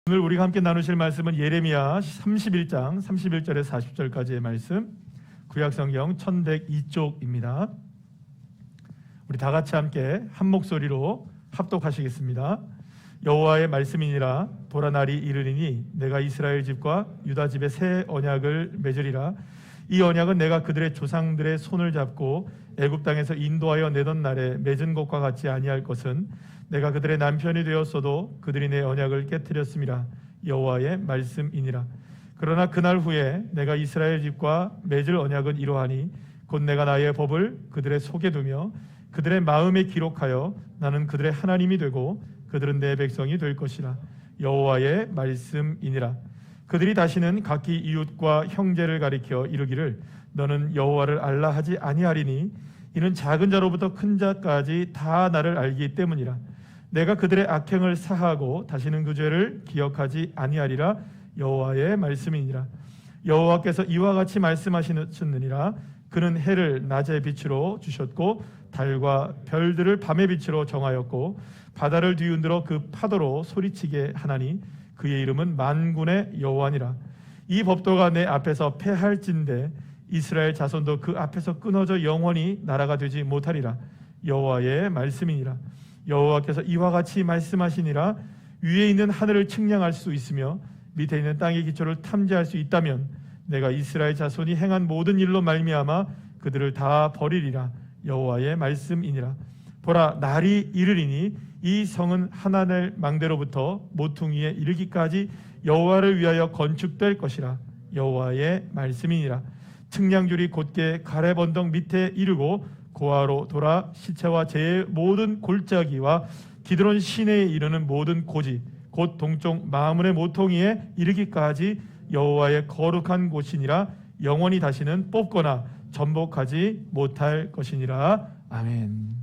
오늘 우리가 함께 나누실 말씀은 예레미야 31장 31절에서 40절까지의 말씀, 구약성경 1102쪽입니다. 우리 다 같이 함께 한 목소리로 합독하시겠습니다. 여호와의 말씀이니라. 보라, 날이 이르리니 내가 이스라엘 집과 유다 집에 새 언약을 맺으리라. 이 언약은 내가 그들의 조상들의 손을 잡고 애굽 땅에서 인도하여 내던 날에 맺은 것과 같지 아니할 것은 내가 그들의 남편이 되었어도 그들이 내 언약을 깨뜨렸음이라. 여호와의 말씀이니라. 그러나 그날 후에 내가 이스라엘 집과 맺을 언약은 이러하니 곧 내가 나의 법을 그들의 속에 두며 그들의 마음에 기록하여 나는 그들의 하나님이 되고 그들은 내 백성이 될 것이라. 여호와의 말씀이니라. 그들이 다시는 각기 이웃과 형제를 가리켜 이르기를 너는 여호와를 알라 하지 아니하리니 이는 작은 자로부터 큰 자까지 다 나를 알기 때문이라. 내가 그들의 악행을 사하고 다시는 그 죄를 기억하지 아니하리라. 여호와의 말씀이니라. 여호와께서 이와 같이 말씀하셨느니라. 그는 해를 낮의 빛으로 주셨고 달과 별들을 밤의 빛으로 정하였고 바다를 뒤흔들어 그 파도로 소리치게 하나니 그의 이름은 만군의 여호와니라. 이 법도가 내 앞에서 패할진대 이스라엘 자손도 그 앞에서 끊어져 영원히 나라가 되지 못하리라. 여호와의 말씀이니라. 여호와께서 이와 같이 말씀하시니라. 위에 있는 하늘을 측량할 수 있으며 밑에 있는 땅의 기초를 탐지할 수 있다면 내가 이스라엘 자손이 행한 모든 일로 말미암아 그들을 다 버리리라. 여호와의 말씀이니라. 보라, 날이 이르리니 이 성은 하나넬 망대로부터 모퉁이에 이르기까지 여호와를 위하여 건축될 것이라. 여호와의 말씀이니라. 측량줄이 곧게 가렙 언덕 밑에 이르고 고아로 돌아 시체와 제의 모든 골짜기와 기드론 시내에 이르는 모든 고지 곧 동쪽 마문의 모퉁이에 이르기까지 여호와의 거룩한 곳이니라. 영원히 다시는 뽑거나 전복하지 못할 것이니라. 아멘.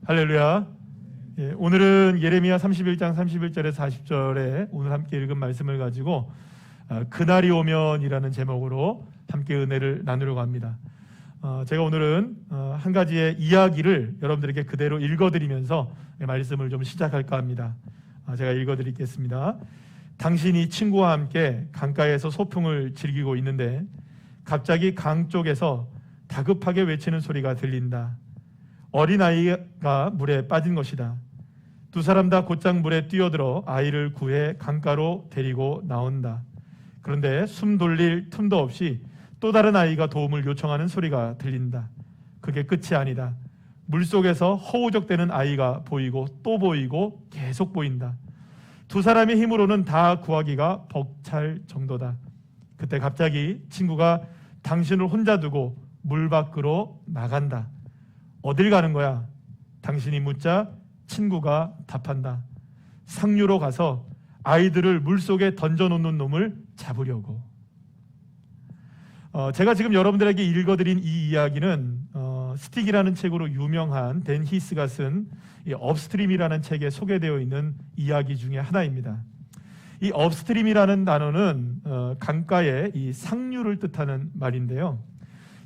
할렐루야. 오늘은 예레미야 31장 31절에서 40절에 오늘 함께 읽은 말씀을 가지고 그날이 오면이라는 제목으로 함께 은혜를 나누려고 합니다. 제가 오늘은 한 가지의 이야기를 여러분들에게 그대로 읽어드리면서 말씀을 좀 시작할까 합니다. 제가 읽어드리겠습니다. 당신이 친구와 함께 강가에서 소풍을 즐기고 있는데 갑자기 강 쪽에서 다급하게 외치는 소리가 들린다. 어린아이가 물에 빠진 것이다. 두 사람 다 곧장 물에 뛰어들어 아이를 구해 강가로 데리고 나온다. 그런데 숨 돌릴 틈도 없이 또 다른 아이가 도움을 요청하는 소리가 들린다. 그게 끝이 아니다. 물속에서 허우적대는 아이가 보이고 또 보이고 계속 보인다. 두 사람의 힘으로는 다 구하기가 벅찰 정도다. 그때 갑자기 친구가 당신을 혼자 두고 물 밖으로 나간다. 어딜 가는 거야? 당신이 묻자 친구가 답한다. 상류로 가서 아이들을 물속에 던져놓는 놈을 잡으려고. 제가 지금 여러분들에게 읽어드린 이 이야기는 스틱이라는 책으로 유명한 댄 히스가 쓴 업스트림이라는 책에 소개되어 있는 이야기 중에 하나입니다. 이 업스트림이라는 단어는 강가의 이 상류를 뜻하는 말인데요.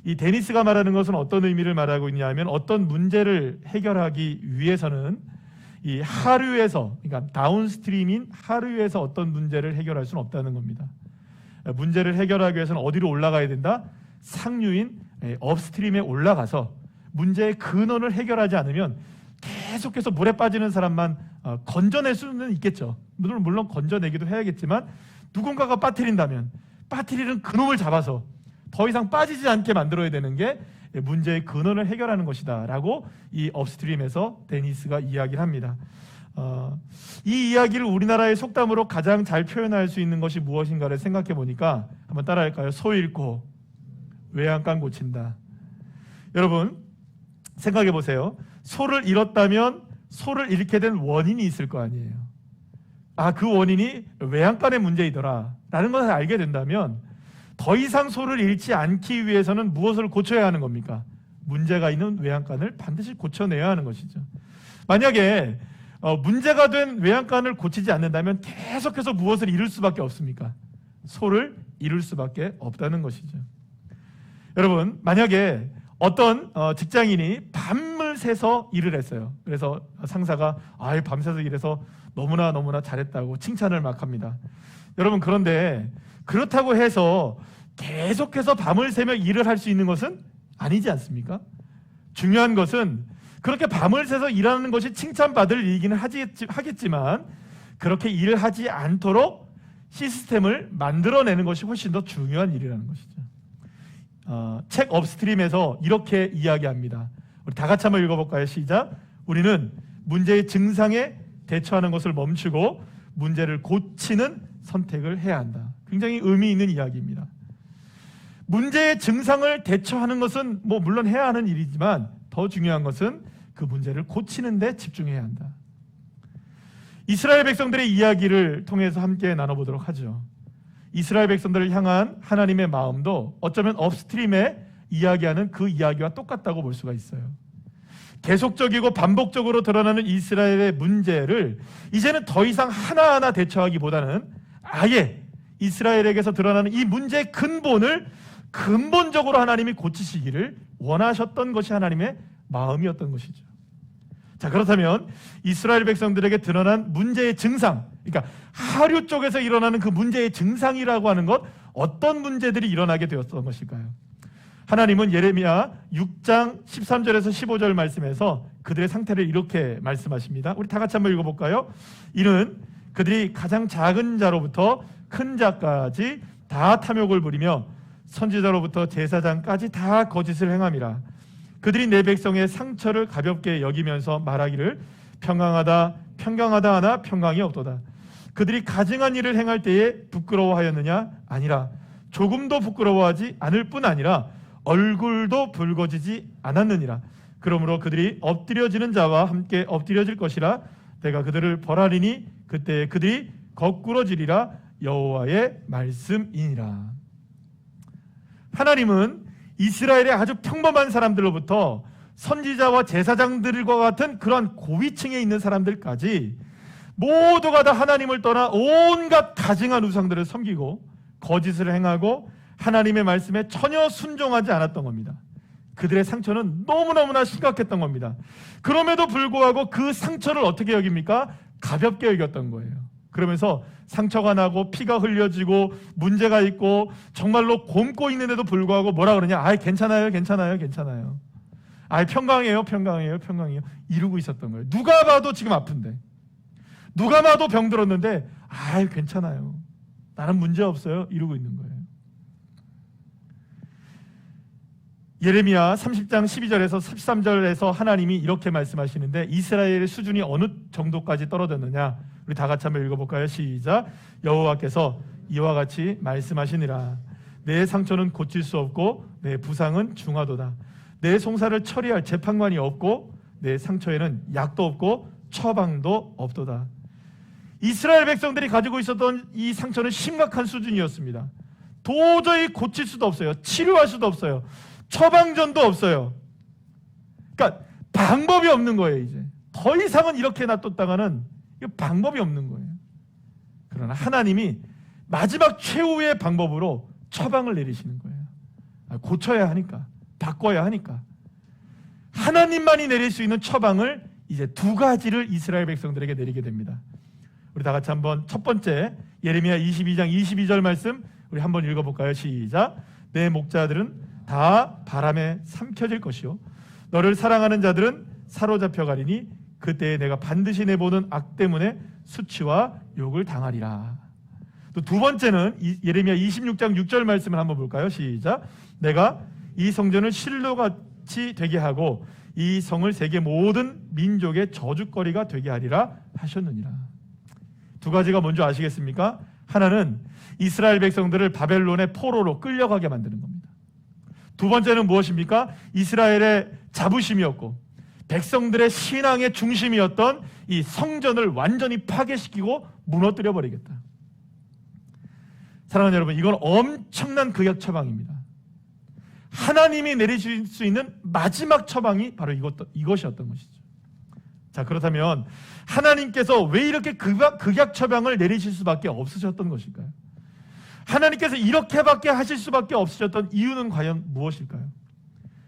이 데니스가 말하는 것은 어떤 의미를 말하고 있냐면 어떤 문제를 해결하기 위해서는 이 하류에서, 그러니까 다운스트림인 하류에서 어떤 문제를 해결할 수는 없다는 겁니다. 문제를 해결하기 위해서는 어디로 올라가야 된다? 상류인 업스트림에 올라가서 문제의 근원을 해결하지 않으면 계속해서 물에 빠지는 사람만 건져낼 수는 있겠죠. 물론 건져내기도 해야겠지만 누군가가 빠뜨린다면 빠뜨리는 그놈을 잡아서 더 이상 빠지지 않게 만들어야 되는 게 문제의 근원을 해결하는 것이다 라고 이 업스트림에서 데니스가 이야기를 합니다. 이 이야기를 우리나라의 속담으로 가장 잘 표현할 수 있는 것이 무엇인가를 생각해 보니까 한번 따라할까요? 소 잃고 외양간 고친다. 여러분 생각해 보세요. 소를 잃었다면 소를 잃게 된 원인이 있을 거 아니에요. 그 원인이 외양간의 문제이더라 라는 것을 알게 된다면 더 이상 소를 잃지 않기 위해서는 무엇을 고쳐야 하는 겁니까? 문제가 있는 외양간을 반드시 고쳐내야 하는 것이죠. 만약에 문제가 된 외양간을 고치지 않는다면 계속해서 무엇을 잃을 수밖에 없습니까? 소를 잃을 수밖에 없다는 것이죠. 여러분, 만약에 어떤 직장인이 밤을 새서 일을 했어요. 그래서 상사가 밤새서 일해서 너무나 잘했다고 칭찬을 막 합니다. 여러분, 그런데 그렇다고 해서 계속해서 밤을 새며 일을 할 수 있는 것은 아니지 않습니까? 중요한 것은 그렇게 밤을 새서 일하는 것이 칭찬받을 일이기는 하겠지만 그렇게 일을 하지 않도록 시스템을 만들어내는 것이 훨씬 더 중요한 일이라는 것이죠. 책 업스트림에서 이렇게 이야기합니다. 우리 다 같이 한번 읽어볼까요? 시작. 우리는 문제의 증상에 대처하는 것을 멈추고 문제를 고치는 선택을 해야 한다. 굉장히 의미 있는 이야기입니다. 문제의 증상을 대처하는 것은 물론 해야 하는 일이지만 더 중요한 것은 그 문제를 고치는 데 집중해야 한다. 이스라엘 백성들의 이야기를 통해서 함께 나눠보도록 하죠. 이스라엘 백성들을 향한 하나님의 마음도 어쩌면 업스트림에 이야기하는 그 이야기와 똑같다고 볼 수가 있어요. 계속적이고 반복적으로 드러나는 이스라엘의 문제를 이제는 더 이상 하나하나 대처하기보다는 아예 이스라엘에게서 드러나는 이 문제의 근본적으로 하나님이 고치시기를 원하셨던 것이 하나님의 마음이었던 것이죠. 자, 그렇다면 이스라엘 백성들에게 드러난 문제의 증상, 그러니까 하류 쪽에서 일어나는 그 문제의 증상이라고 하는 것, 어떤 문제들이 일어나게 되었던 것일까요? 하나님은 예레미야 6장 13절에서 15절 말씀에서 그들의 상태를 이렇게 말씀하십니다. 우리 다 같이 한번 읽어볼까요? 이는 그들이 가장 작은 자로부터 큰 자까지 다 탐욕을 부리며 선지자로부터 제사장까지 다 거짓을 행함이라. 그들이 내 백성의 상처를 가볍게 여기면서 말하기를 평강하다 하나 평강이 없도다. 그들이 가증한 일을 행할 때에 부끄러워하였느냐? 아니라 조금도 부끄러워하지 않을 뿐 아니라 얼굴도 붉어지지 않았느니라. 그러므로 그들이 엎드려지는 자와 함께 엎드려질 것이라. 내가 그들을 벌하리니 그때 그들이 거꾸러지리라. 여호와의 말씀이니라. 하나님은 이스라엘의 아주 평범한 사람들로부터 선지자와 제사장들과 같은 그러한 고위층에 있는 사람들까지 모두가 다 하나님을 떠나 온갖 가증한 우상들을 섬기고 거짓을 행하고 하나님의 말씀에 전혀 순종하지 않았던 겁니다. 그들의 상처는 너무너무나 심각했던 겁니다. 그럼에도 불구하고 그 상처를 어떻게 여깁니까? 가볍게 여겼던 거예요. 그러면서 상처가 나고 피가 흘려지고 문제가 있고 정말로 곪고 있는데도 불구하고 뭐라 그러냐? 괜찮아요. 평강해요. 이러고 있었던 거예요. 누가 봐도 지금 아픈데, 누가 봐도 병들었는데 괜찮아요. 나는 문제 없어요. 이러고 있는 거예요. 예레미야 30장 12절에서 13절에서 하나님이 이렇게 말씀하시는데 이스라엘의 수준이 어느 정도까지 떨어졌느냐? 우리 다 같이 한번 읽어볼까요? 시작. 여호와께서 이와 같이 말씀하시니라. 내 상처는 고칠 수 없고 내 부상은 중하도다. 내 송사를 처리할 재판관이 없고 내 상처에는 약도 없고 처방도 없도다. 이스라엘 백성들이 가지고 있었던 이 상처는 심각한 수준이었습니다. 도저히 고칠 수도 없어요. 치료할 수도 없어요. 처방전도 없어요. 그러니까 방법이 없는 거예요. 이제 더 이상은 이렇게 놔뒀다가는 방법이 없는 거예요. 그러나 하나님이 마지막 최후의 방법으로 처방을 내리시는 거예요. 고쳐야 하니까, 바꿔야 하니까. 하나님만이 내릴 수 있는 처방을 이제 두 가지를 이스라엘 백성들에게 내리게 됩니다. 우리 다 같이 한번 첫 번째 예레미야 22장 22절 말씀 우리 한번 읽어볼까요? 시작. 내 목자들은 다 바람에 삼켜질 것이요 너를 사랑하는 자들은 사로잡혀 가리니 그때에 내가 반드시 내보는 악 때문에 수치와 욕을 당하리라. 또 두 번째는 예레미야 26장 6절 말씀을 한번 볼까요? 시작. 내가 이 성전을 실로같이 되게 하고 이 성을 세계 모든 민족의 저주거리가 되게 하리라 하셨느니라. 두 가지가 뭔지 아시겠습니까? 하나는 이스라엘 백성들을 바벨론의 포로로 끌려가게 만드는 겁니다. 두 번째는 무엇입니까? 이스라엘의 자부심이었고 백성들의 신앙의 중심이었던 이 성전을 완전히 파괴시키고 무너뜨려 버리겠다. 사랑하는 여러분, 이건 엄청난 극약 처방입니다. 하나님이 내리실 수 있는 마지막 처방이 바로 이것이었던 것이죠. 자, 그렇다면 하나님께서 왜 이렇게 극약 처방을 내리실 수밖에 없으셨던 것일까요? 하나님께서 이렇게밖에 하실 수밖에 없으셨던 이유는 과연 무엇일까요?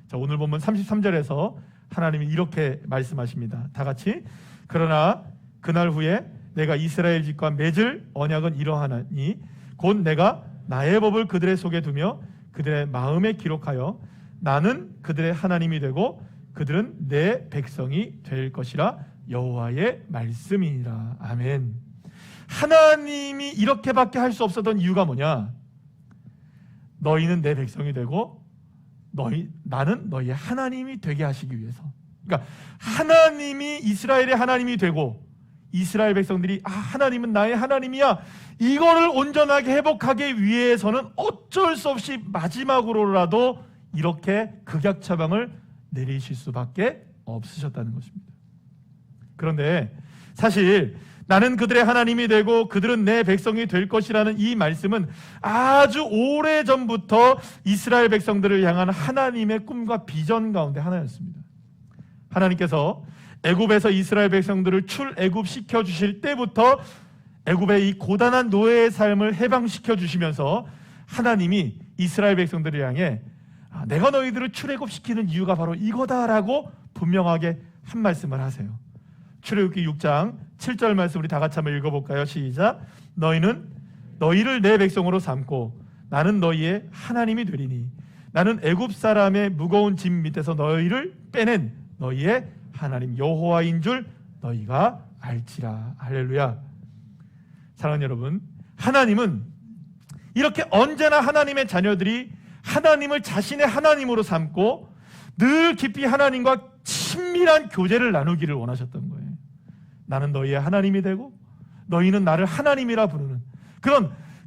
자, 오늘 본문 33절에서 하나님이 이렇게 말씀하십니다. 다 같이. 그러나 그날 후에 내가 이스라엘 집과 맺을 언약은 이러하나니 곧 내가 나의 법을 그들의 속에 두며 그들의 마음에 기록하여 나는 그들의 하나님이 되고 그들은 내 백성이 될 것이라 여호와의 말씀이니라. 아멘. 하나님이 이렇게밖에 할 수 없었던 이유가 뭐냐? 너희는 내 백성이 되고 나는 너희의 하나님이 되게 하시기 위해서. 그러니까 하나님이 이스라엘의 하나님이 되고 이스라엘 백성들이 하나님은 나의 하나님이야, 이거를 온전하게 회복하기 위해서는 어쩔 수 없이 마지막으로라도 이렇게 극약 처방을 내리실 수밖에 없으셨다는 것입니다. 그런데 사실 나는 그들의 하나님이 되고 그들은 내 백성이 될 것이라는 이 말씀은 아주 오래전부터 이스라엘 백성들을 향한 하나님의 꿈과 비전 가운데 하나였습니다. 하나님께서 애굽에서 이스라엘 백성들을 출애굽시켜 주실 때부터 애굽의 이 고단한 노예의 삶을 해방시켜 주시면서 하나님이 이스라엘 백성들을 향해 내가 너희들을 출애굽시키는 이유가 바로 이거다라고 분명하게 한 말씀을 하세요. 출애굽기 6장 7절 말씀 우리 다 같이 한번 읽어볼까요? 시작. 너희를 내 백성으로 삼고 나는 너희의 하나님이 되리니 나는 애굽 사람의 무거운 짐 밑에서 너희를 빼낸 너희의 하나님 여호와인 줄 너희가 알지라. 할렐루야. 사랑하는 여러분, 하나님은 이렇게 언제나 하나님의 자녀들이 하나님을 자신의 하나님으로 삼고 늘 깊이 하나님과 친밀한 교제를 나누기를 원하셨던 거예요. 나는 너희의 하나님이 되고 너희는 나를 하나님이라 부르는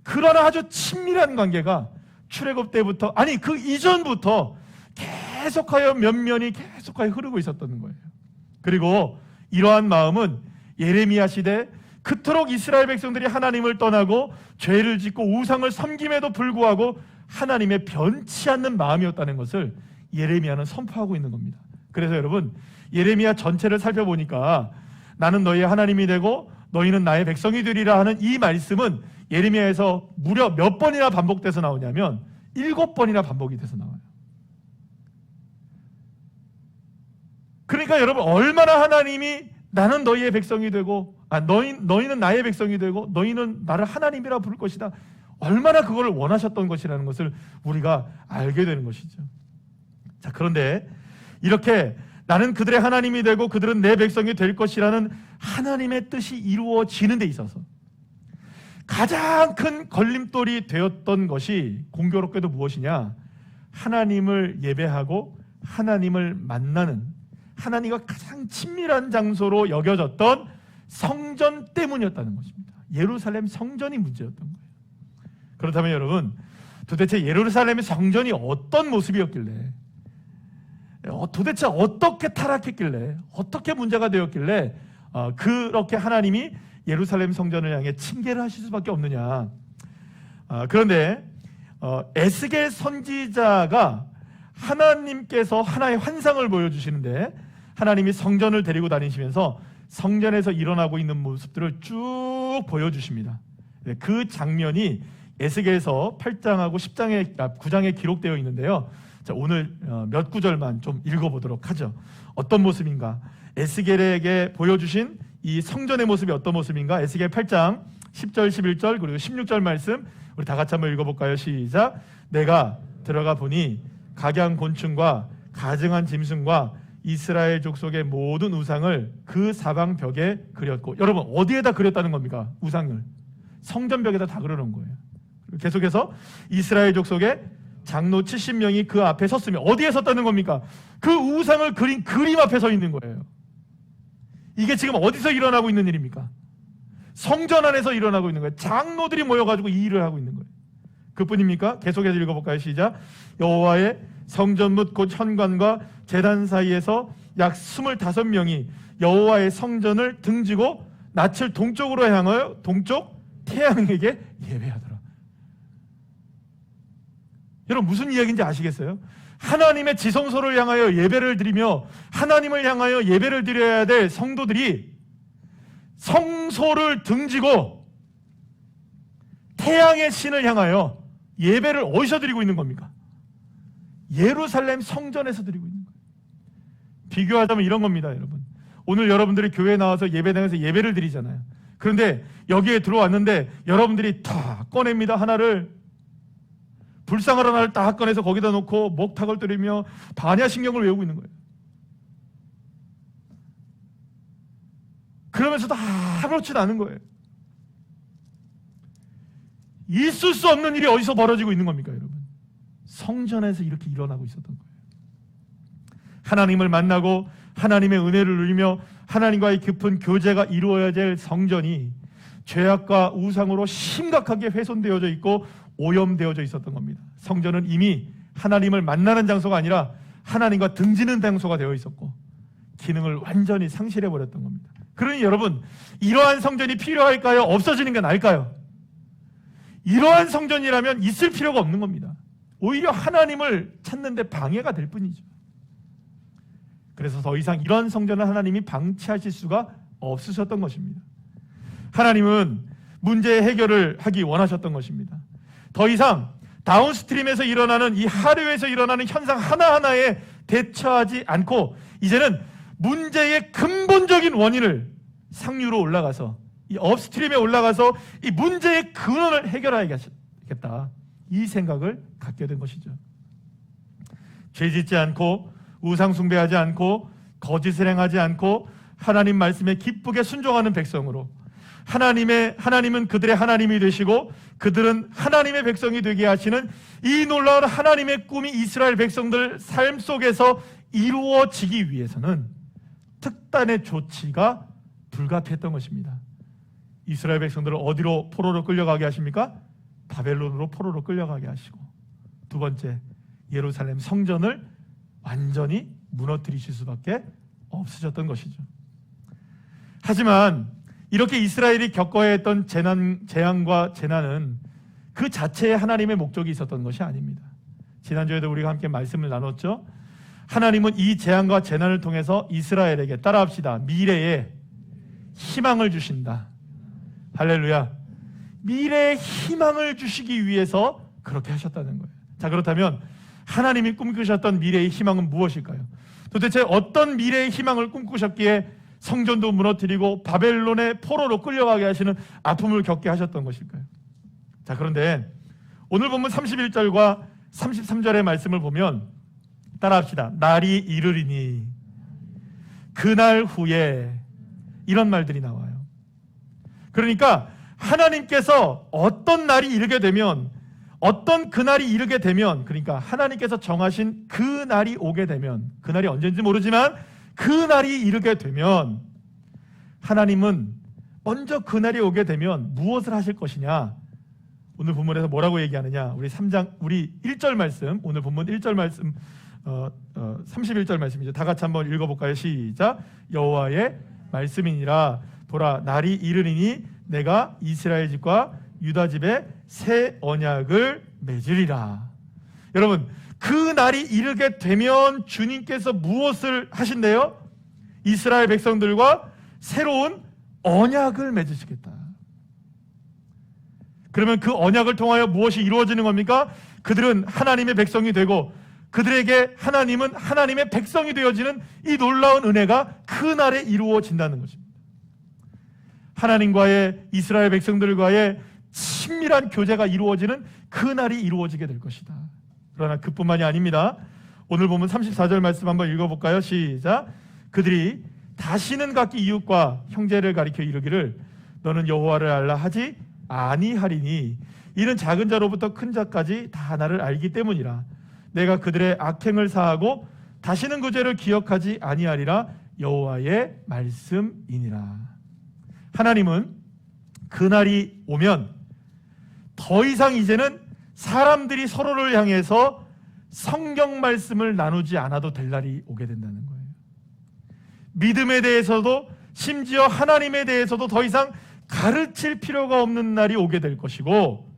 그러나 아주 친밀한 관계가 출애굽 때부터, 아니 그 이전부터 계속하여 면면이 계속하여 흐르고 있었던 거예요. 그리고 이러한 마음은 예레미야 시대 그토록 이스라엘 백성들이 하나님을 떠나고 죄를 짓고 우상을 섬김에도 불구하고 하나님의 변치 않는 마음이었다는 것을 예레미야는 선포하고 있는 겁니다. 그래서 여러분, 예레미야 전체를 살펴보니까 나는 너희의 하나님이 되고 너희는 나의 백성이 되리라 하는 이 말씀은 예레미야에서 무려 몇 번이나 반복돼서 나오냐면 7번이나 반복이 돼서 나와요. 그러니까 여러분, 얼마나 하나님이 나는 너희의 백성이 되고 너희는 나의 백성이 되고 너희는 나를 하나님이라 부를 것이다, 얼마나 그걸 원하셨던 것이라는 것을 우리가 알게 되는 것이죠. 자, 그런데 이렇게 나는 그들의 하나님이 되고 그들은 내 백성이 될 것이라는 하나님의 뜻이 이루어지는 데 있어서 가장 큰 걸림돌이 되었던 것이 공교롭게도 무엇이냐? 하나님을 예배하고 하나님을 만나는, 하나님과 가장 친밀한 장소로 여겨졌던 성전 때문이었다는 것입니다. 예루살렘 성전이 문제였던 거예요. 그렇다면 여러분, 도대체 예루살렘의 성전이 어떤 모습이었길래, 도대체 어떻게 타락했길래, 어떻게 문제가 되었길래 그렇게 하나님이 예루살렘 성전을 향해 징계를 하실 수밖에 없느냐? 그런데 에스겔 선지자가 하나님께서 하나의 환상을 보여주시는데, 하나님이 성전을 데리고 다니시면서 성전에서 일어나고 있는 모습들을 쭉 보여주십니다. 그 장면이 에스겔서 8장하고 9장에 기록되어 있는데요. 자, 오늘 몇 구절만 좀 읽어보도록 하죠. 어떤 모습인가? 에스겔에게 보여주신 이 성전의 모습이 어떤 모습인가? 에스겔 8장 10절, 11절 그리고 16절 말씀 우리 다 같이 한번 읽어볼까요? 시작. 내가 들어가 보니 각양 곤충과 가증한 짐승과 이스라엘 족속의 모든 우상을 그 사방 벽에 그렸고, 여러분 어디에다 그렸다는 겁니까? 우상을 성전 벽에다 다 그려놓은 거예요. 계속해서 이스라엘 족속의 장로 70명이 그 앞에 섰으며, 어디에 섰다는 겁니까? 그 우상을 그린 그림 앞에 서 있는 거예요. 이게 지금 어디서 일어나고 있는 일입니까? 성전 안에서 일어나고 있는 거예요. 장로들이 모여가지고 이 일을 하고 있는 거예요. 그뿐입니까? 계속해서 읽어볼까요? 시작. 여호와의 성전 뭇 곧 현관과 제단 사이에서 약 25명이 여호와의 성전을 등지고 낯을 동쪽으로 향하여 동쪽 태양에게 예배하더라. 여러분 무슨 이야기인지 아시겠어요? 하나님의 지성소를 향하여 예배를 드리며 하나님을 향하여 예배를 드려야 될 성도들이 성소를 등지고 태양의 신을 향하여 예배를 어디서 드리고 있는 겁니까? 예루살렘 성전에서 드리고 있는 거예요. 비교하자면 이런 겁니다, 여러분. 오늘 여러분들이 교회에 나와서 예배당에서 예배를 드리잖아요. 그런데 여기에 들어왔는데 여러분들이 다 꺼냅니다. 하나를, 불상을 하나를 딱 꺼내서 거기다 놓고 목탁을 때리며 반야신경을 외우고 있는 거예요. 그러면서도 아무렇지도 않은 거예요. 있을 수 없는 일이 어디서 벌어지고 있는 겁니까, 여러분? 성전에서 이렇게 일어나고 있었던 거예요. 하나님을 만나고 하나님의 은혜를 누리며 하나님과의 깊은 교제가 이루어야 될 성전이 죄악과 우상으로 심각하게 훼손되어져 있고 오염되어져 있었던 겁니다. 성전은 이미 하나님을 만나는 장소가 아니라 하나님과 등지는 장소가 되어 있었고 기능을 완전히 상실해버렸던 겁니다. 그러니 여러분, 이러한 성전이 필요할까요? 없어지는 게 나을까요? 이러한 성전이라면 있을 필요가 없는 겁니다. 오히려 하나님을 찾는 데 방해가 될 뿐이죠. 그래서 더 이상 이런 성전을 하나님이 방치하실 수가 없으셨던 것입니다. 하나님은 문제의 해결을 하기 원하셨던 것입니다. 더 이상 다운스트림에서 일어나는 이 하류에서 일어나는 현상 하나하나에 대처하지 않고 이제는 문제의 근본적인 원인을 상류로 올라가서 이 업스트림에 올라가서 이 문제의 근원을 해결해야겠다, 이 생각을 갖게 된 것이죠. 죄짓지 않고 우상 숭배하지 않고 거짓을 행하지 않고 하나님 말씀에 기쁘게 순종하는 백성으로 하나님은 그들의 하나님이 되시고 그들은 하나님의 백성이 되게 하시는 이 놀라운 하나님의 꿈이 이스라엘 백성들 삶 속에서 이루어지기 위해서는 특단의 조치가 불가피했던 것입니다. 이스라엘 백성들을 어디로 포로로 끌려가게 하십니까? 바벨론으로 포로로 끌려가게 하시고, 두 번째, 예루살렘 성전을 완전히 무너뜨리실 수밖에 없으셨던 것이죠. 하지만 이렇게 이스라엘이 겪어야 했던 재앙과 재난은 그 자체에 하나님의 목적이 있었던 것이 아닙니다. 지난주에도 우리가 함께 말씀을 나눴죠. 하나님은 이 재앙과 재난을 통해서 이스라엘에게, 따라합시다, 미래에 희망을 주신다. 할렐루야. 미래의 희망을 주시기 위해서 그렇게 하셨다는 거예요. 자, 그렇다면 하나님이 꿈꾸셨던 미래의 희망은 무엇일까요? 도대체 어떤 미래의 희망을 꿈꾸셨기에 성전도 무너뜨리고 바벨론의 포로로 끌려가게 하시는 아픔을 겪게 하셨던 것일까요? 자, 그런데 오늘 본문 31절과 33절의 말씀을 보면, 따라합시다. 날이 이르리니 그날 후에, 이런 말들이 나와요. 그러니까 하나님께서 어떤 날이 이르게 되면, 어떤 그날이 이르게 되면, 그러니까 하나님께서 정하신 그 날이 오게 되면, 그날이 언제인지 모르지만 그 날이 이르게 되면 하나님은 먼저 그날이 오게 되면 무엇을 하실 것이냐? 오늘 본문에서 뭐라고 얘기하느냐? 우리 1절 말씀, 오늘 본문 1절 말씀, 31절 말씀이죠. 다 같이 한번 읽어볼까요? 시작. 여호와의 말씀이니라. 보라, 날이 이르리니 내가 이스라엘 집과 유다 집에 새 언약을 맺으리라. 여러분, 그 날이 이르게 되면 주님께서 무엇을 하신대요? 이스라엘 백성들과 새로운 언약을 맺으시겠다. 그러면 그 언약을 통하여 무엇이 이루어지는 겁니까? 그들은 하나님의 백성이 되고 그들에게 하나님은 하나님의 백성이 되어지는 이 놀라운 은혜가 그 날에 이루어진다는 것입니다. 하나님과의, 이스라엘 백성들과의 친밀한 교제가 이루어지는 그 날이 이루어지게 될 것이다. 그러나 그뿐만이 아닙니다. 오늘 보면 34절 말씀 한번 읽어볼까요? 시작. 그들이 다시는 각기 이웃과 형제를 가리켜 이르기를 너는 여호와를 알라 하지 아니하리니 이는 작은 자로부터 큰 자까지 다 나를 알기 때문이라. 내가 그들의 악행을 사하고 다시는 그 죄를 기억하지 아니하리라. 여호와의 말씀이니라. 하나님은 그날이 오면 더 이상 이제는 사람들이 서로를 향해서 성경 말씀을 나누지 않아도 될 날이 오게 된다는 거예요. 믿음에 대해서도 심지어 하나님에 대해서도 더 이상 가르칠 필요가 없는 날이 오게 될 것이고,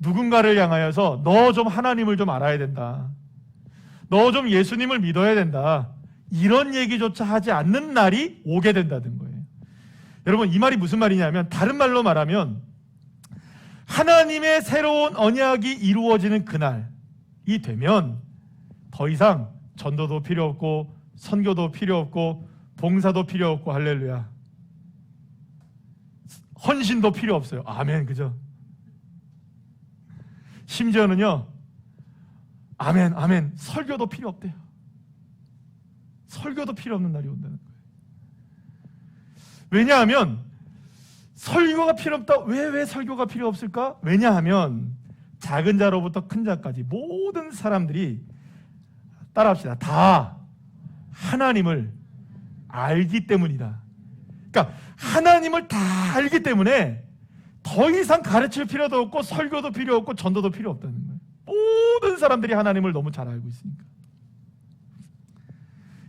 누군가를 향하여서 너 좀 하나님을 좀 알아야 된다, 너 좀 예수님을 믿어야 된다, 이런 얘기조차 하지 않는 날이 오게 된다는 거예요. 여러분, 이 말이 무슨 말이냐면, 다른 말로 말하면 하나님의 새로운 언약이 이루어지는 그날이 되면 더 이상 전도도 필요 없고 선교도 필요 없고 봉사도 필요 없고 할렐루야. 헌신도 필요 없어요. 아멘. 그죠? 심지어는요, 아멘, 아멘. 설교도 필요 없대요. 설교도 필요 없는 날이 온다는 거예요. 왜냐하면 설교가 필요 없다. 왜 설교가 필요 없을까? 왜냐하면 작은 자로부터 큰 자까지 모든 사람들이, 따라합시다, 다 하나님을 알기 때문이다. 그러니까 하나님을 다 알기 때문에 더 이상 가르칠 필요도 없고 설교도 필요 없고 전도도 필요 없다는 거예요. 모든 사람들이 하나님을 너무 잘 알고 있으니까.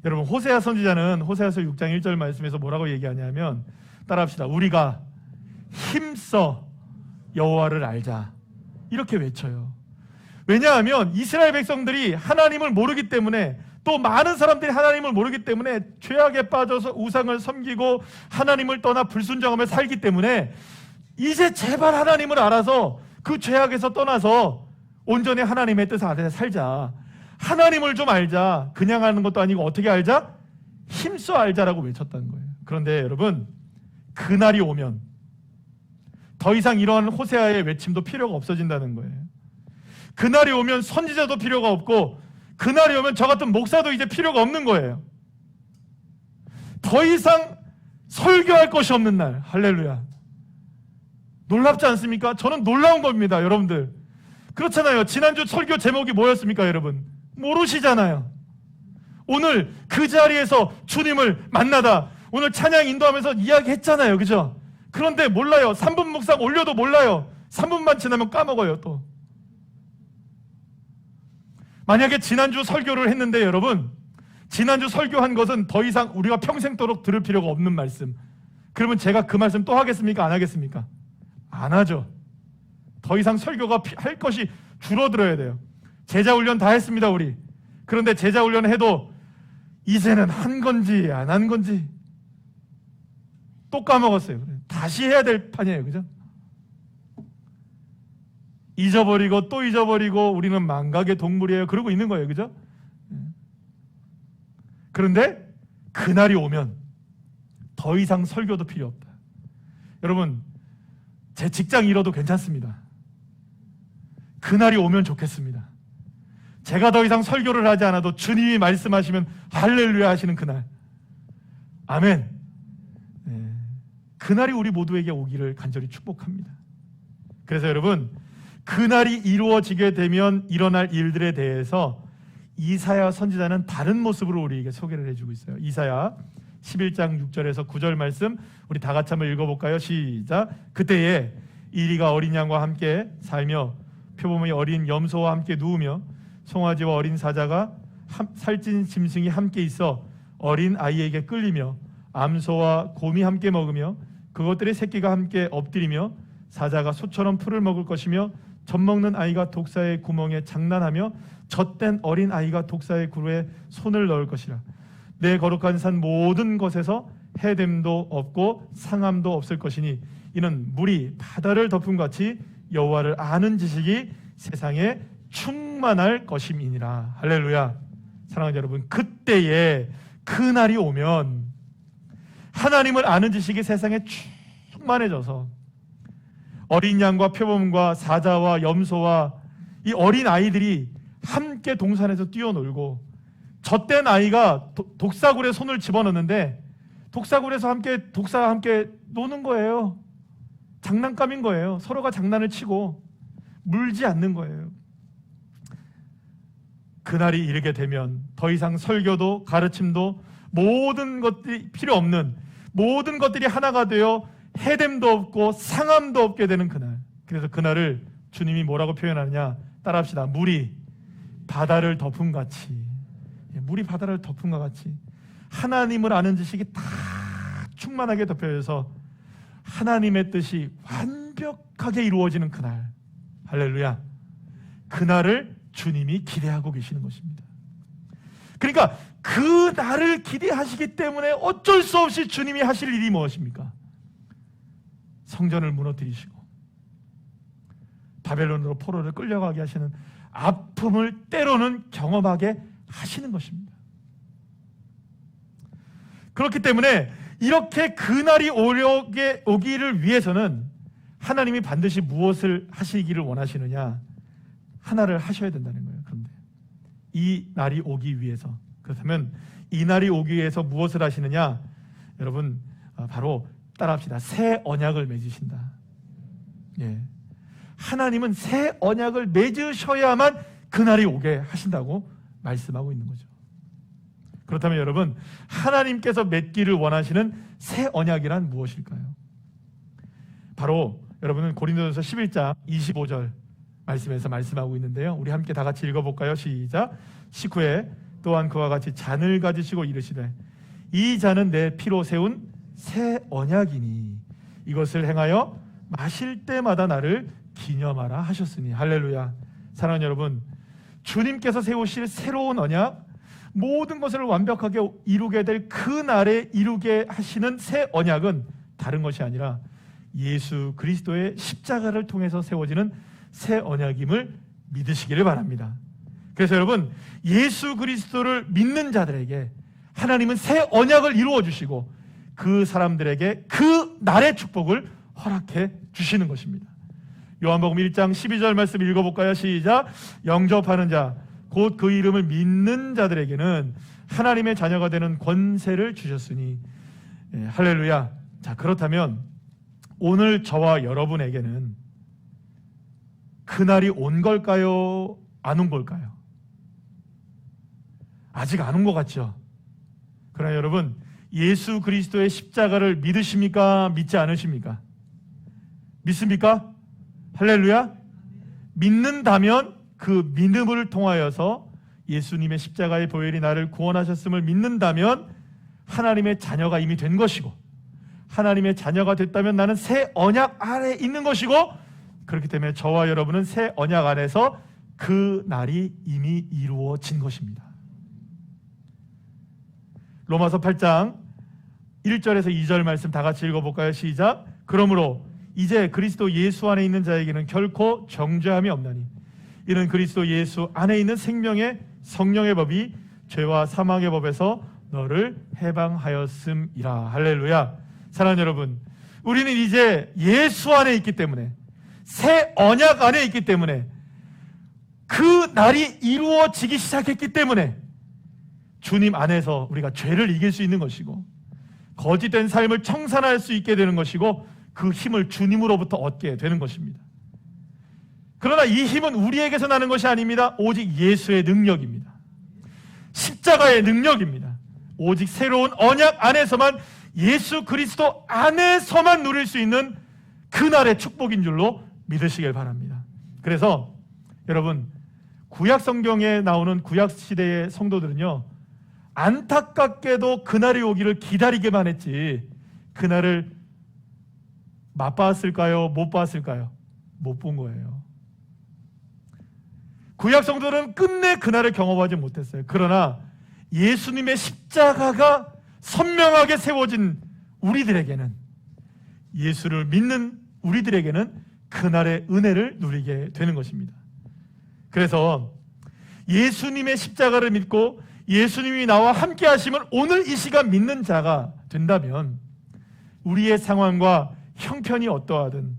여러분, 호세아 선지자는 호세아서 6장 1절 말씀에서 뭐라고 얘기하냐면, 따라합시다, 우리가 힘써 여호와를 알자, 이렇게 외쳐요. 왜냐하면 이스라엘 백성들이 하나님을 모르기 때문에, 또 많은 사람들이 하나님을 모르기 때문에 죄악에 빠져서 우상을 섬기고 하나님을 떠나 불순종하며 살기 때문에 이제 제발 하나님을 알아서 그 죄악에서 떠나서 온전히 하나님의 뜻 아래 살자, 하나님을 좀 알자, 그냥 하는 것도 아니고 어떻게 알자? 힘써 알자라고 외쳤다는 거예요. 그런데 여러분, 그날이 오면 더 이상 이러한 호세아의 외침도 필요가 없어진다는 거예요. 그날이 오면 선지자도 필요가 없고, 그날이 오면 저 같은 목사도 이제 필요가 없는 거예요. 더 이상 설교할 것이 없는 날. 할렐루야. 놀랍지 않습니까? 저는 놀라운 겁니다, 여러분들. 그렇잖아요. 지난주 설교 제목이 뭐였습니까, 여러분? 모르시잖아요. 오늘 그 자리에서 주님을 만나다, 오늘 찬양 인도하면서 이야기했잖아요. 그죠? 그런데 몰라요. 3분 묵상 올려도 몰라요. 3분만 지나면 까먹어요, 또. 만약에 지난주 설교를 했는데 여러분, 지난주 설교한 것은 더 이상 우리가 평생도록 들을 필요가 없는 말씀, 그러면 제가 그 말씀 또 하겠습니까? 안 하겠습니까? 안 하죠. 더 이상 설교가 할 것이 줄어들어야 돼요. 제자 훈련 다 했습니다, 우리. 그런데 제자 훈련 해도 이제는 한 건지 안 한 건지 또 까먹었어요. 다시 해야 될 판이에요. 그죠? 잊어버리고 또 잊어버리고 우리는 망각의 동물이에요. 그러고 있는 거예요. 그죠? 그런데 그날이 오면 더 이상 설교도 필요 없다. 여러분, 제 직장 잃어도 괜찮습니다. 그날이 오면 좋겠습니다. 제가 더 이상 설교를 하지 않아도 주님이 말씀하시면 할렐루야 하시는 그날. 아멘. 그날이 우리 모두에게 오기를 간절히 축복합니다. 그래서 여러분, 그날이 이루어지게 되면 일어날 일들에 대해서 이사야 선지자는 다른 모습으로 우리에게 소개를 해주고 있어요. 이사야 11장 6절에서 9절 말씀, 우리 다 같이 한번 읽어볼까요? 시작. 그때에 이리가 어린 양과 함께 살며 표범의 어린 염소와 함께 누우며 송아지와 어린 사자가 살찐 짐승이 함께 있어 어린 아이에게 끌리며 암소와 곰이 함께 먹으며 그것들의 새끼가 함께 엎드리며 사자가 소처럼 풀을 먹을 것이며 젖먹는 아이가 독사의 구멍에 장난하며 젖된 어린 아이가 독사의 구루에 손을 넣을 것이라. 내 거룩한 산 모든 것에서 해됨도 없고 상함도 없을 것이니 이는 물이 바다를 덮은 같이 여호와를 아는 지식이 세상에 충만할 것임이니라. 할렐루야. 사랑하는 여러분, 그때에 그날이 오면 하나님을 아는 지식이 세상에 충만해져서 어린 양과 표범과 사자와 염소와 이 어린 아이들이 함께 동산에서 뛰어놀고, 젖된 아이가 독사굴에 손을 집어넣는데 독사굴에서 독사와 함께 노는 거예요. 장난감인 거예요. 서로가 장난을 치고 물지 않는 거예요. 그날이 이르게 되면 더 이상 설교도 가르침도 모든 것들이 필요 없는, 모든 것들이 하나가 되어 해됨도 없고 상함도 없게 되는 그날. 그래서 그날을 주님이 뭐라고 표현하느냐, 따라합시다. 물이 바다를 덮은 같이. 물이 바다를 덮은 것 같이 하나님을 아는 지식이 다 충만하게 덮여져서 하나님의 뜻이 완벽하게 이루어지는 그날. 할렐루야. 그날을 주님이 기대하고 계시는 것입니다. 그러니까 그 날을 기대하시기 때문에 어쩔 수 없이 주님이 하실 일이 무엇입니까? 성전을 무너뜨리시고 바벨론으로 포로를 끌려가게 하시는 아픔을 때로는 경험하게 하시는 것입니다. 그렇기 때문에 이렇게 그날이 오기를 위해서는 하나님이 반드시 무엇을 하시기를 원하시느냐? 하나를 하셔야 된다는 거예요. 그런데 이 날이 오기 위해서, 그렇다면 이 날이 오기 위해서 무엇을 하시느냐? 여러분, 바로 따라합시다. 새 언약을 맺으신다. 예. 하나님은 새 언약을 맺으셔야만 그날이 오게 하신다고 말씀하고 있는 거죠. 그렇다면 여러분, 하나님께서 맺기를 원하시는 새 언약이란 무엇일까요? 바로 여러분은 고린도전서 11장 25절 말씀에서 말씀하고 있는데요, 우리 함께 다 같이 읽어볼까요? 시작. 19회 또한 그와 같이 잔을 가지시고 이르시되 이 잔은 내 피로 세운 새 언약이니 이것을 행하여 마실 때마다 나를 기념하라 하셨으니. 할렐루야. 사랑하는 여러분, 주님께서 세우실 새로운 언약, 모든 것을 완벽하게 이루게 될 그 날에 이루게 하시는 새 언약은 다른 것이 아니라 예수 그리스도의 십자가를 통해서 세워지는 새 언약임을 믿으시기를 바랍니다. 그래서 여러분, 예수 그리스도를 믿는 자들에게 하나님은 새 언약을 이루어 주시고 그 사람들에게 그 날의 축복을 허락해 주시는 것입니다. 요한복음 1장 12절 말씀 읽어볼까요? 시작. 영접하는 자 곧 그 이름을 믿는 자들에게는 하나님의 자녀가 되는 권세를 주셨으니. 예, 할렐루야. 자, 그렇다면 오늘 저와 여러분에게는 그날이 온 걸까요? 안 온 걸까요? 아직 안 온 것 같죠? 그러나 여러분, 예수 그리스도의 십자가를 믿으십니까? 믿지 않으십니까? 믿습니까? 할렐루야. 믿는다면 그 믿음을 통하여서 예수님의 십자가의 보혈이 나를 구원하셨음을 믿는다면 하나님의 자녀가 이미 된 것이고, 하나님의 자녀가 됐다면 나는 새 언약 안에 있는 것이고, 그렇기 때문에 저와 여러분은 새 언약 안에서 그 날이 이미 이루어진 것입니다. 로마서 8장 1절에서 2절 말씀 다 같이 읽어볼까요? 시작. 그러므로 이제 그리스도 예수 안에 있는 자에게는 결코 정죄함이 없나니 이는 그리스도 예수 안에 있는 생명의 성령의 법이 죄와 사망의 법에서 너를 해방하였음이라. 할렐루야. 사랑하는 여러분, 우리는 이제 예수 안에 있기 때문에, 새 언약 안에 있기 때문에, 그 날이 이루어지기 시작했기 때문에 주님 안에서 우리가 죄를 이길 수 있는 것이고 거짓된 삶을 청산할 수 있게 되는 것이고 그 힘을 주님으로부터 얻게 되는 것입니다. 그러나 이 힘은 우리에게서 나는 것이 아닙니다. 오직 예수의 능력입니다. 십자가의 능력입니다. 오직 새로운 언약 안에서만, 예수 그리스도 안에서만 누릴 수 있는 그날의 축복인 줄로 믿으시길 바랍니다. 그래서 여러분, 구약 성경에 나오는 구약 시대의 성도들은요, 안타깝게도 그날이 오기를 기다리기만 했지 그날을 맛봤을까요? 못 봤을까요? 못 본 거예요. 구약 성도들은 끝내 그날을 경험하지 못했어요. 그러나 예수님의 십자가가 선명하게 세워진 우리들에게는, 예수를 믿는 우리들에게는 그날의 은혜를 누리게 되는 것입니다. 그래서 예수님의 십자가를 믿고 예수님이 나와 함께 하심을 오늘 이 시간 믿는 자가 된다면 우리의 상황과 형편이 어떠하든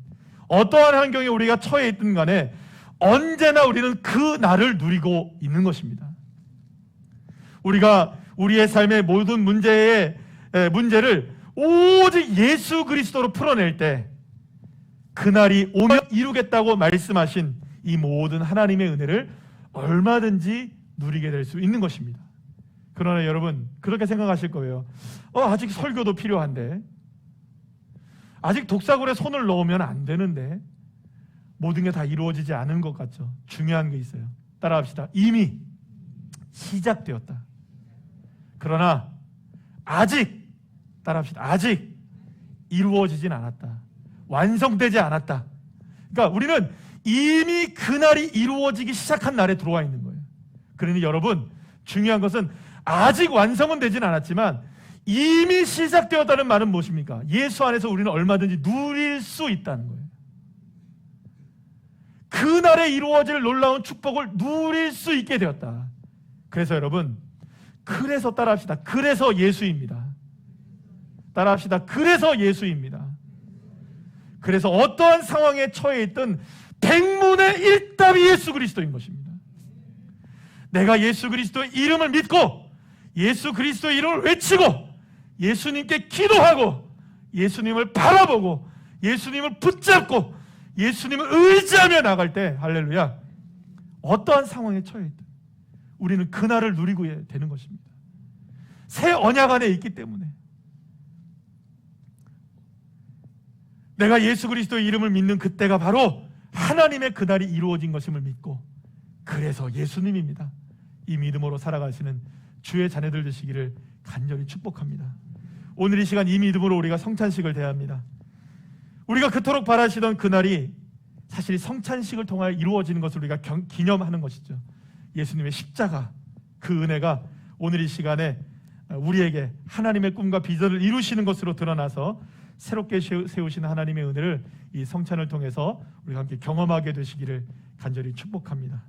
어떠한 환경에 우리가 처해 있든 간에 언제나 우리는 그 날을 누리고 있는 것입니다. 우리가 우리의 삶의 모든 문제를 오직 예수 그리스도로 풀어낼 때 그날이 오면 이루겠다고 말씀하신 이 모든 하나님의 은혜를 얼마든지 누리게 될 수 있는 것입니다. 그러나 여러분, 그렇게 생각하실 거예요. 아직 설교도 필요한데, 아직 독사굴에 손을 넣으면 안 되는데, 모든 게 다 이루어지지 않은 것 같죠? 중요한 게 있어요. 따라합시다. 이미 시작되었다. 그러나 아직, 따라합시다. 아직 이루어지진 않았다. 완성되지 않았다. 그러니까 우리는 이미 그날이 이루어지기 시작한 날에 들어와 있는 거예요. 그러니 여러분, 중요한 것은 아직 완성은 되진 않았지만 이미 시작되었다는 말은 무엇입니까? 예수 안에서 우리는 얼마든지 누릴 수 있다는 거예요. 그날에 이루어질 놀라운 축복을 누릴 수 있게 되었다. 그래서 여러분, 그래서 따라합시다. 그래서 예수입니다. 따라합시다. 그래서 예수입니다. 그래서 어떠한 상황에 처해 있든 100분의 1답이 예수 그리스도인 것입니다. 내가 예수 그리스도의 이름을 믿고 예수 그리스도의 이름을 외치고 예수님께 기도하고 예수님을 바라보고 예수님을 붙잡고 예수님을 의지하며 나갈 때, 할렐루야, 어떠한 상황에 처해 있든 우리는 그날을 누리고 되는 것입니다. 새 언약 안에 있기 때문에 내가 예수 그리스도의 이름을 믿는 그때가 바로 하나님의 그날이 이루어진 것임을 믿고, 그래서 예수님입니다. 이 믿음으로 살아가시는 주의 자녀들 되시기를 간절히 축복합니다. 오늘 이 시간 이 믿음으로 우리가 성찬식을 대합니다. 우리가 그토록 바라시던 그날이 사실 성찬식을 통하여 이루어지는 것을 우리가 기념하는 것이죠. 예수님의 십자가, 그 은혜가 오늘 이 시간에 우리에게 하나님의 꿈과 비전을 이루시는 것으로 드러나서 새롭게 세우신 하나님의 은혜를 이 성찬을 통해서 우리가 함께 경험하게 되시기를 간절히 축복합니다.